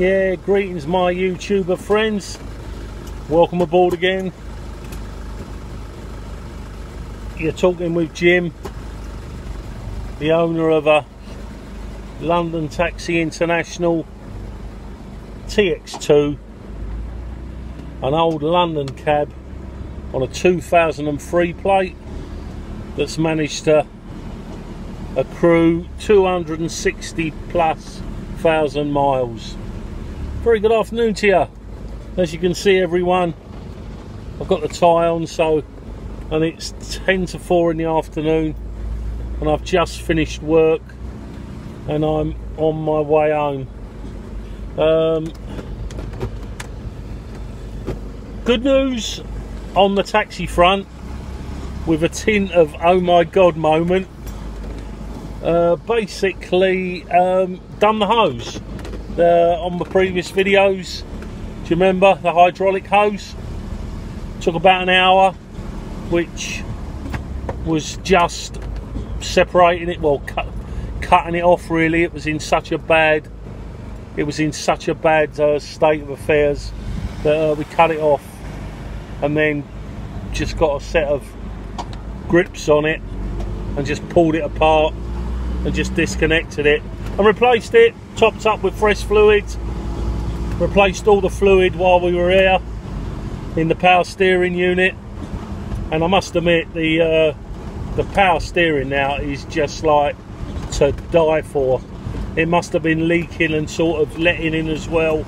Yeah, greetings my YouTuber friends. Welcome aboard again. You're talking with Jim, the owner of a London Taxi International TX2, an old London cab on a 2003 plate that's managed to accrue 260,000+ miles. Very good afternoon to you. As you can see, everyone, I've got the tie on, and it's 10 to 4 in the afternoon, and I've just finished work and I'm on my way home. Good news on the taxi front, with a tint of oh my god moment. Basically done the hose on the previous videos. Do you remember the hydraulic hose? Took about an hour, which was just separating it, well, cutting it off really. It was in such a bad state of affairs that we cut it off, and then just got a set of grips on it and just pulled it apart and just disconnected it and replaced it, topped up with fresh fluid, replaced all the fluid while we were here in the power steering unit. And I must admit, the power steering now is just like to die for. It must have been leaking and sort of letting in as well.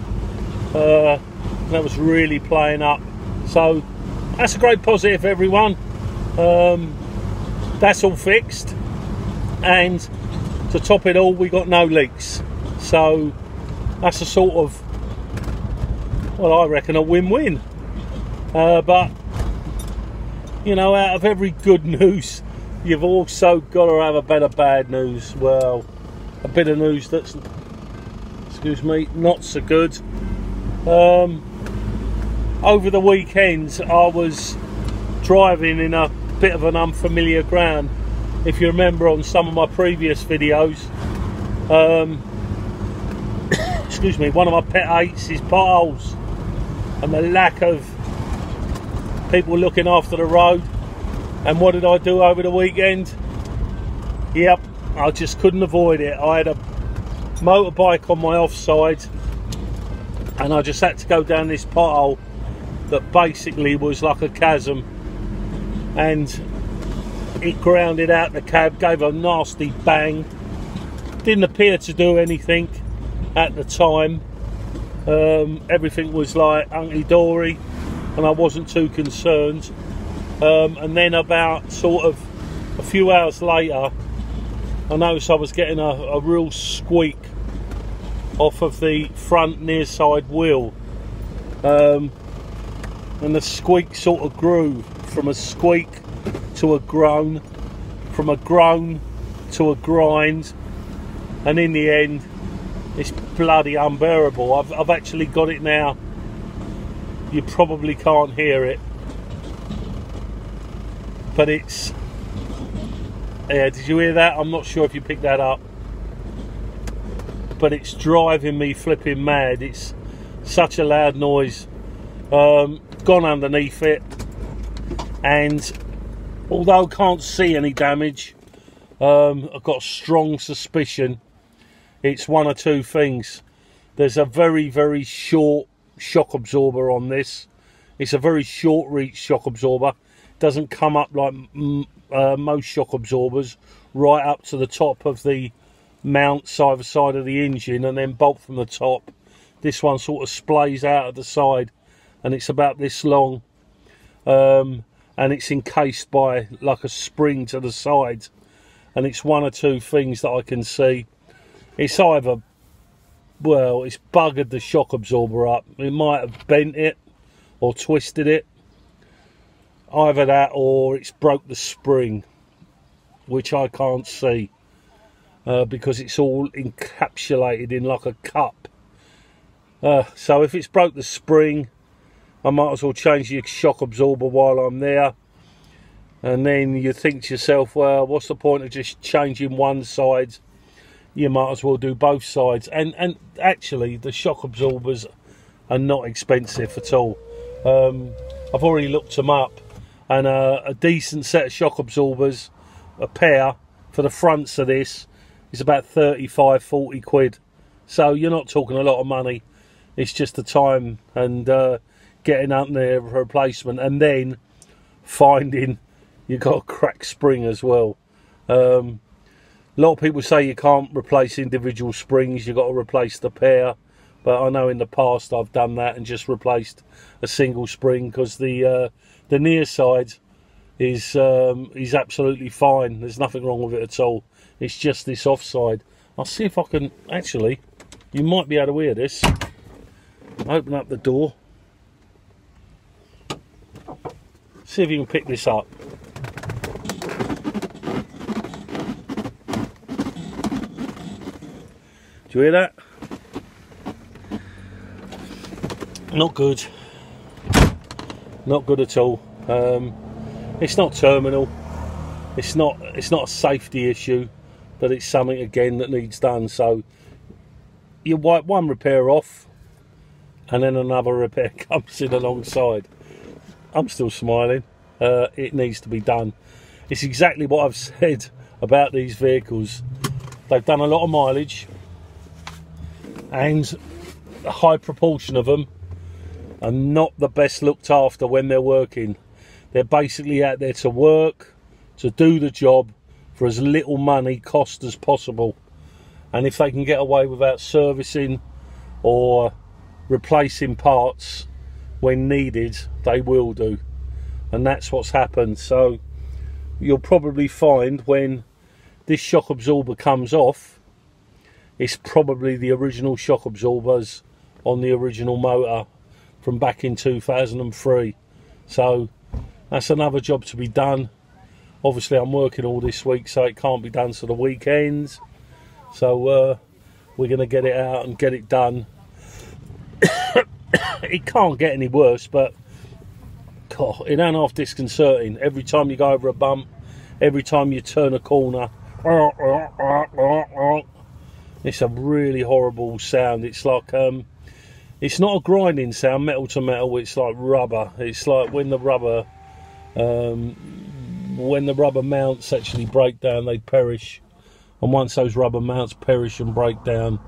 That was really playing up, so that's a great positive, everyone. That's all fixed, and to top it all, we got no leaks, so that's a sort of, well, I reckon a win-win. But you know, out of every good news, you've also got to have a bit of bad news. Well, a bit of news that's, excuse me, not so good. Over the weekend, I was driving in a bit of an unfamiliar ground. If you remember on some of my previous videos, excuse me, one of my pet hates is potholes and the lack of people looking after the road. And what did I do over the weekend? Yep, I just couldn't avoid it. I had a motorbike on my offside, and I just had to go down this pothole that basically was like a chasm, and it grounded out the cab, gave a nasty bang. Didn't appear to do anything at the time. Everything was like hunky-dory, and I wasn't too concerned. And then about sort of a few hours later, I noticed I was getting a real squeak off of the front near side wheel, and the squeak sort of grew from a squeak to a groan, from a groan to a grind, and in the end it's bloody unbearable. I've actually got it now. You probably can't hear it, but it's, yeah, did you hear that? I'm not sure if you picked that up, but it's driving me flipping mad. It's such a loud noise. Gone underneath it, and although I can't see any damage, I've got a strong suspicion it's one or two things. There's a very, very short shock absorber on this. It's a very short reach shock absorber. It doesn't come up like most shock absorbers, right up to the top of the mount either side of the engine and then bolt from the top. This one sort of splays out at the side, and it's about this long, and it's encased by like a spring to the side, and it's one or two things that I can see. It's either, well, it's buggered the shock absorber up. It might have bent it or twisted it. Either that or it's broke the spring, which I can't see because it's all encapsulated in like a cup. So if it's broke the spring, I might as well change the shock absorber while I'm there. And then you think to yourself, well, what's the point of just changing one side, you might as well do both sides. And actually the shock absorbers are not expensive at all. I've already looked them up, and a decent set of shock absorbers, a pair for the fronts of this, is about 35-40 quid. So you're not talking a lot of money. It's just the time and getting out there for a replacement, and then finding you've got a cracked spring as well. A lot of people say you can't replace individual springs, you've got to replace the pair. But I know in the past I've done that and just replaced a single spring, because the near side is absolutely fine. There's nothing wrong with it at all. It's just this offside. I'll see if I can, actually, you might be able to hear this. Open up the door. See if you can pick this up. Do you hear that? Not good. Not good at all. It's not terminal. It's not a safety issue, but it's something again that needs done. So you wipe one repair off, and then another repair comes in alongside. I'm still smiling. It needs to be done. It's exactly what I've said about these vehicles. They've done a lot of mileage, and a high proportion of them are not the best looked after when they're working. They're basically out there to work, to do the job for as little money cost as possible. And if they can get away without servicing or replacing parts when needed, they will do. And that's what's happened. So you'll probably find when this shock absorber comes off, it's probably the original shock absorbers on the original motor from back in 2003. So that's another job to be done. Obviously I'm working all this week, so it can't be done to the weekends. So we're going to get it out and get it done. It can't get any worse, but God, it ain't half disconcerting. Every time you go over a bump, every time you turn a corner, it's a really horrible sound. It's like it's not a grinding sound, metal to metal. It's like rubber. It's like when the rubber mounts actually break down, they perish. And once those rubber mounts perish and break down,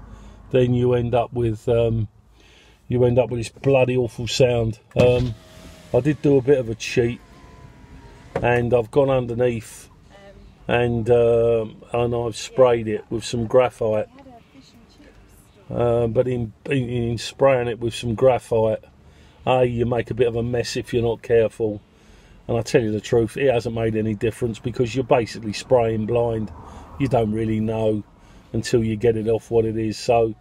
then you end up with this bloody awful sound. I did do a bit of a cheat, and I've gone underneath and I've sprayed it with some graphite. But in spraying it with some graphite, you make a bit of a mess if you're not careful. And I tell you the truth, it hasn't made any difference, because you're basically spraying blind. You don't really know until you get it off what it is. So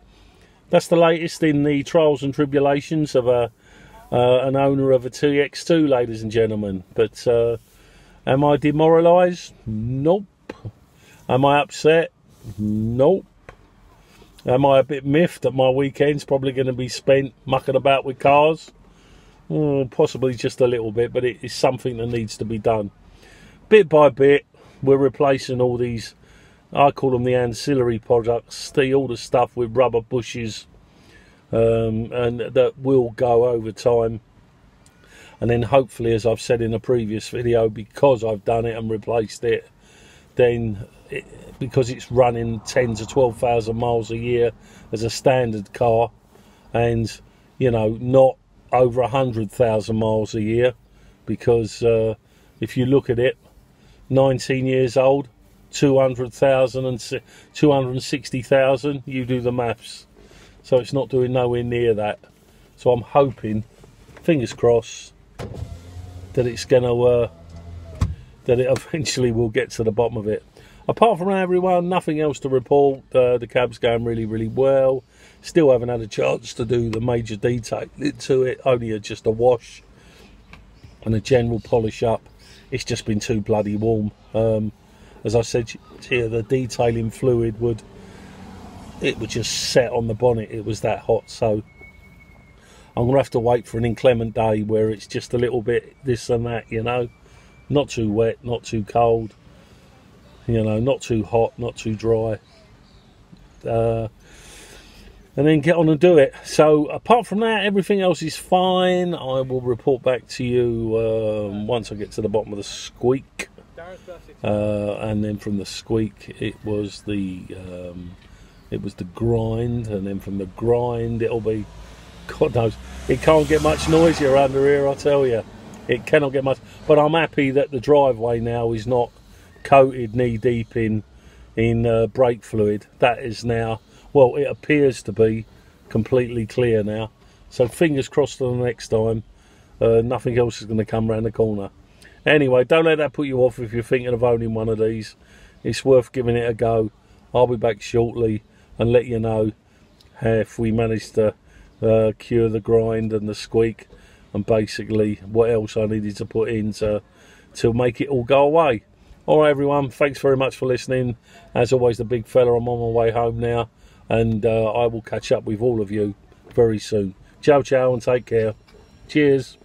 that's the latest in the trials and tribulations of an owner of a TX2, ladies and gentlemen. But am I demoralised? Nope. Am I upset? Nope. Am I a bit miffed that my weekend's probably going to be spent mucking about with cars? Possibly just a little bit, but it is something that needs to be done. Bit by bit, we're replacing all these, I call them the ancillary products, all the stuff with rubber bushes, and that will go over time. And then hopefully, as I've said in a previous video, because I've done it and replaced it, then because it's running 10 to 12,000 miles a year as a standard car, and you know, not over 100,000 miles a year, because if you look at it, 19 years old, 200,000 and 260,000, you do the maths. So it's not doing nowhere near that. So I'm hoping, fingers crossed, that it's gonna that it eventually will get to the bottom of it. Apart from everyone, nothing else to report. The cab's going really, really well. Still haven't had a chance to do the major detail to it, only just a wash and a general polish up. It's just been too bloody warm. As I said here, the detailing fluid would just set on the bonnet. It was that hot. So I'm gonna have to wait for an inclement day where it's just a little bit this and that, you know, not too wet, not too cold, you know, not too hot, not too dry. and then get on and do it. So apart from that, everything else is fine. I will report back to you once I get to the bottom of the Squeak, and then from the Squeak it was the grind, and then from the grind it'll be, God knows, it can't get much noisier under here, I tell you. It cannot get much. But I'm happy that the driveway now is not coated knee deep in brake fluid. That is now, well, it appears to be completely clear now. So fingers crossed for the next time. Nothing else is going to come round the corner. Anyway, don't let that put you off if you're thinking of owning one of these. It's worth giving it a go. I'll be back shortly and let you know if we manage to cure the grind and the Squeak, and basically what else I needed to put in to make it all go away. Alright everyone, thanks very much for listening. As always, the big fella, I'm on my way home now, and I will catch up with all of you very soon. Ciao ciao and take care. Cheers.